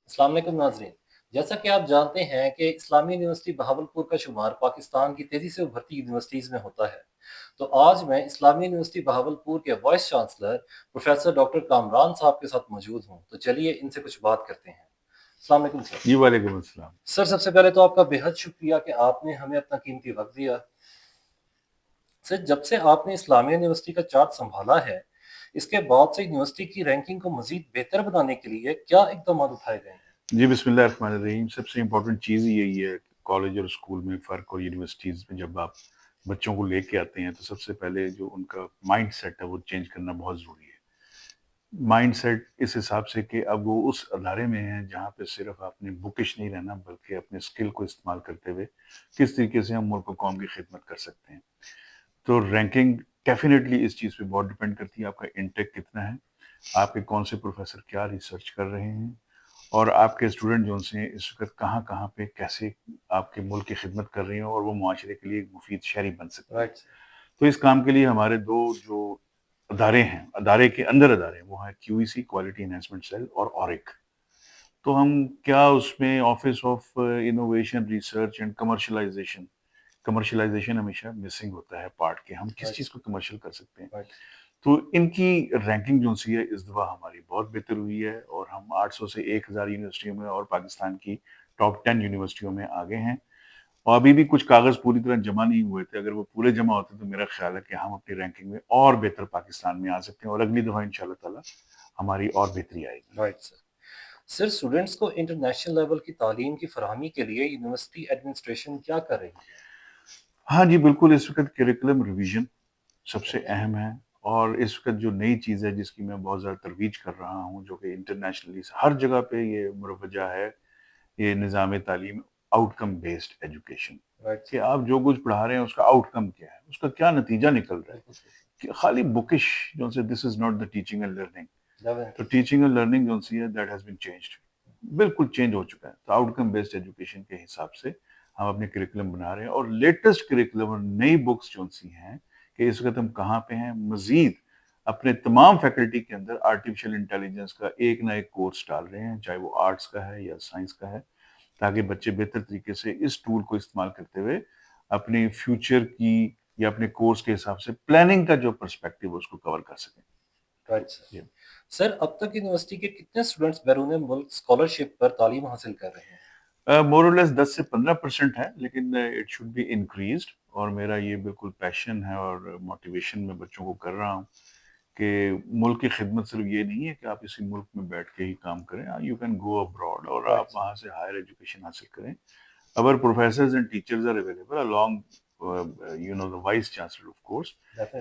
السلام علیکم ناظرین، جیسا کہ آپ جانتے ہیں کہ اسلامی یونیورسٹی بہاولپور کا شمار پاکستان کی تیزی سے ابھرتی یونیورسٹیز میں ہوتا ہے۔ تو آج میں اسلامی یونیورسٹی بہاولپور کے vice chancellor professor doctor Kamran صاحب کے ساتھ موجود ہوں، تو چلیے ان سے کچھ بات کرتے ہیں۔ السلام علیکم سر۔ جی وعلیکم السلام۔ سر سب سے پہلے تو آپ کا بے حد شکریہ کہ آپ نے ہمیں اپنا قیمتی وقت دیا۔ سر جب سے آپ نے اسلامیہ یونیورسٹی کا چارج سنبھالا ہے، اس کے بعد سے یونیورسٹی کی رینکنگ کو مزید بہتر بنانے کے لیے کیا اقدامات اٹھائے گئے ہیں؟ جی بسم اللہ الرحمن الرحیم۔ سب سے امپورٹنٹ چیز یہی ہے کہ کالج اور اسکول میں فرق اور یونیورسٹیز میں جب آپ بچوں کو لے کے آتے ہیں تو سب سے پہلے جو ان کا مائنڈ سیٹ ہے وہ چینج کرنا بہت ضروری ہے۔ مائنڈ سیٹ اس حساب سے کہ اب وہ اس ادارے میں ہیں جہاں پہ صرف آپ نے بکش نہیں رہنا بلکہ اپنے اسکل کو استعمال کرتے ہوئے کس طریقے سے ہم ملک و قوم کی خدمت کر سکتے ہیں۔ تو رینکنگ ڈیفینیٹلی اس چیز پہ بہت ڈپینڈ کرتی ہے، آپ کا انٹیک کتنا ہے، آپ کے کون سے پروفیسر کیا ریسرچ کر رہے ہیں، اور آپ کے اسٹوڈنٹ جو سے اس وقت کہاں کہاں پہ کیسے آپ کے ملک کی خدمت کر رہے ہیں اور وہ معاشرے کے لیے ایک مفید شہری بن سکتے ہیں۔ Right sir. تو اس کام کے لیے ہمارے دو جو ادارے ہیں، ادارے کے اندر ادارے، وہ ہیں Q E C quality enhancement cell اور اوریک۔ تو ہم کیا اس میں office of innovation research and commercialization ہمیشہ مسنگ ہوتا ہے پارٹ کے، ہم کس چیز کو کمرشل کر سکتے ہیں۔ تو ان کی رینکنگ جو سی ہے اس دفعہ ہماری بہت بہتر ہوئی ہے اور ہم 800 سے 1000 یونیورسٹیوں میں اور پاکستان کی ٹاپ 10 یونیورسٹیوں میں آگے ہیں، اور ابھی بھی کچھ کاغذ پوری طرح جمع نہیں ہوئے تھے، اگر وہ پورے جمع ہوتے تو میرا خیال ہے کہ ہم اپنی رینکنگ میں اور بہتر پاکستان میں آ سکتے ہیں اور اگلی دفعہ انشاءاللہ تعالی ہماری اور بہتری آئے گی۔ Right sir. سر اسٹوڈنٹس کو انٹرنیشنل لیول کی تعلیم کی فراہمی کے لیے یونیورسٹی ایڈمنسٹریشن کیا کر رہی ہے؟ ہاں جی بالکل، اس وقت کریکولم ریویژن سب سے اہم ہے، اور اس وقت جو نئی چیز ہے جس کی میں بہت زیادہ ترویج کر رہا ہوں، جو کہ انٹرنیشنلی ہر جگہ پہ یہ مروجہ ہے، یہ نظام تعلیم آؤٹ کم بیسڈ ایجوکیشن، کہ آپ جو کچھ پڑھا رہے ہیں اس کا آؤٹ کم کیا ہے، اس کا کیا نتیجہ نکل رہا ہے، کہ خالی بکش جو سے this is not the teaching and learning. تو ٹیچنگ اینڈ لرننگ جو سی ہے دیٹ ہیز بین چینجڈ، بالکل چینج ہو چکا ہے۔ تو آؤٹ کم بیسڈ ایجوکیشن کے حساب سے ہم اپنے کریکولم بنا رہے ہیں، اور لیٹسٹ کریکولم اور نئی بکس جو سی ہیں کہ اس وقت ہم کہاں پہ ہیں، مزید اپنے تمام فیکلٹی کے اندر آرٹیفیشل انٹیلیجنس کا ایک نہ ایک کورس ڈال رہے ہیں، چاہے وہ آرٹس کا ہے یا سائنس کا ہے، تاکہ بچے بہتر طریقے سے اس ٹول کو استعمال کرتے ہوئے اپنے فیوچر کی یا اپنے کورس کے حساب سے پلاننگ کا جو پرسپیکٹو اس کو کور کر سکیں۔ Right sir. سر اب تک یونیورسٹی کے کتنے اسٹوڈنٹس بیرون ملک اسکالرشپ پر تعلیم حاصل کر رہے ہیں؟ مور اور لیس 10 سے 15% ہے، لیکن اٹ شوڈ بی انکریزڈ، اور میرا یہ بالکل پیشن ہے اور موٹیویشن میں بچوں کو کر رہا ہوں کہ ملک کی خدمت صرف یہ نہیں ہے کہ آپ اسی ملک میں بیٹھ کے ہی کام کریں، یو کین گو ابراڈ اور آپ وہاں سے ہائر ایجوکیشن حاصل کریں۔ Our professors and teachers are available along the vice chancellor of course،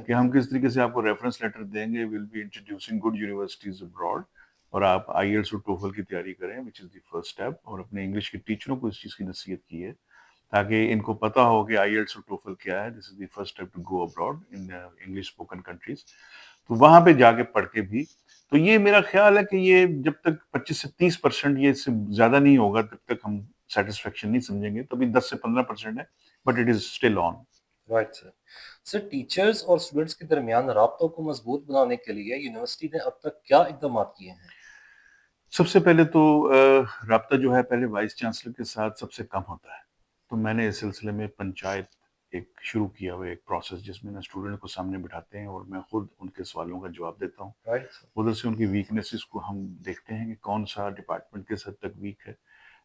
کہ ہم کس طریقے سے آپ کو ریفرنس لیٹر دیں گے، will be introducing good universities abroad, اور آپ آئی ایلس اور ٹوفل کی تیاری کریں وچ از دی فرسٹ اسٹیپ، اور اپنے انگلش کے ٹیچروں کو اس چیز کی نصیحت کی ہے تاکہ ان کو پتہ ہو کہ آئی ایلس اور ٹوفل کیا ہے، this is the first step to go abroad in English spoken countries. تو وہاں پہ جا کے پڑھ کے بھی، تو یہ میرا خیال ہے کہ یہ جب تک 25 سے 30% یہ اس سے زیادہ نہیں ہوگا تب تک ہم سیٹسفیکشن نہیں سمجھیں گے، تبھی 10 سے 15% ہے، but it is still on. Right sir. Sir teachers اور اسٹوڈنٹس کے درمیان رابطوں کو مضبوط بنانے کے لیے یونیورسٹی نے اب تک کیا اقدامات کیے ہیں؟ سب سے پہلے تو رابطہ جو ہے پہلے وائس چانسلر کے ساتھ سب سے کم ہوتا ہے، تو میں نے اس سلسلے میں پنچایت ایک شروع کیا ہوا ایک پروسیس جس میں اسٹوڈنٹ کو سامنے بٹھاتے ہیں اور میں خود ان کے سوالوں کا جواب دیتا ہوں، ادھر سے ان کی ویکنیسز کو ہم دیکھتے ہیں کہ کون سا ڈپارٹمنٹ کس حد تک ویک ہے،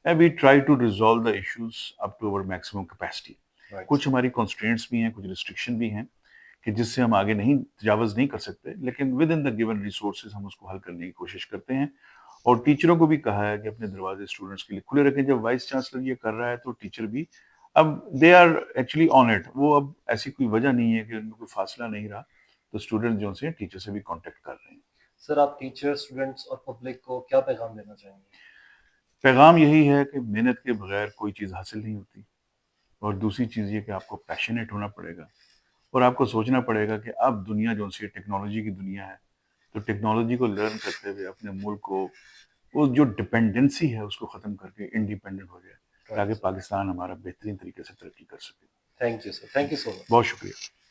and we try to resolve the issues up to over maximum capacity. کچھ ہماری کنسٹرینٹس بھی ہیں، کچھ ریسٹرکشن بھی ہیں کہ جس سے ہم آگے نہیں تجاوز نہیں کر سکتے، لیکن with in the given resources ہم اس کو حل کرنے کی کوشش کرتے ہیں، اور ٹیچروں کو بھی کہا ہے کہ اپنے دروازے اسٹوڈنٹس کے لیے کھلے رکھیں۔ جب وائس چانسلر یہ کر رہا ہے تو ٹیچر بھی اب they are actually on it, وہ اب ایسی کوئی وجہ نہیں ہے کہ ان میں کوئی فاصلہ نہیں رہا، تو اسٹوڈنٹ جو سے ٹیچر سے بھی کانٹیکٹ کر رہے ہیں۔ سر آپ ٹیچر، اسٹوڈنٹس اور پبلک کو کیا پیغام دینا چاہیں گے؟ پیغام یہی ہے کہ محنت کے بغیر کوئی چیز حاصل نہیں ہوتی، اور دوسری چیز یہ کہ آپ کو پیشنیٹ ہونا پڑے گا، اور آپ کو سوچنا پڑے گا کہ اب دنیا جو سی ٹیکنالوجی کی دنیا ہے، تو ٹیکنالوجی کو لرن کرتے ہوئے اپنے ملک کو وہ جو ڈپینڈنسی ہے اس کو ختم کر کے انڈیپینڈنٹ ہو جائے، تاکہ پاکستان ہمارا بہترین طریقے سے ترقی کر سکے۔ Thank you sir, thank you so much. بہت شکریہ۔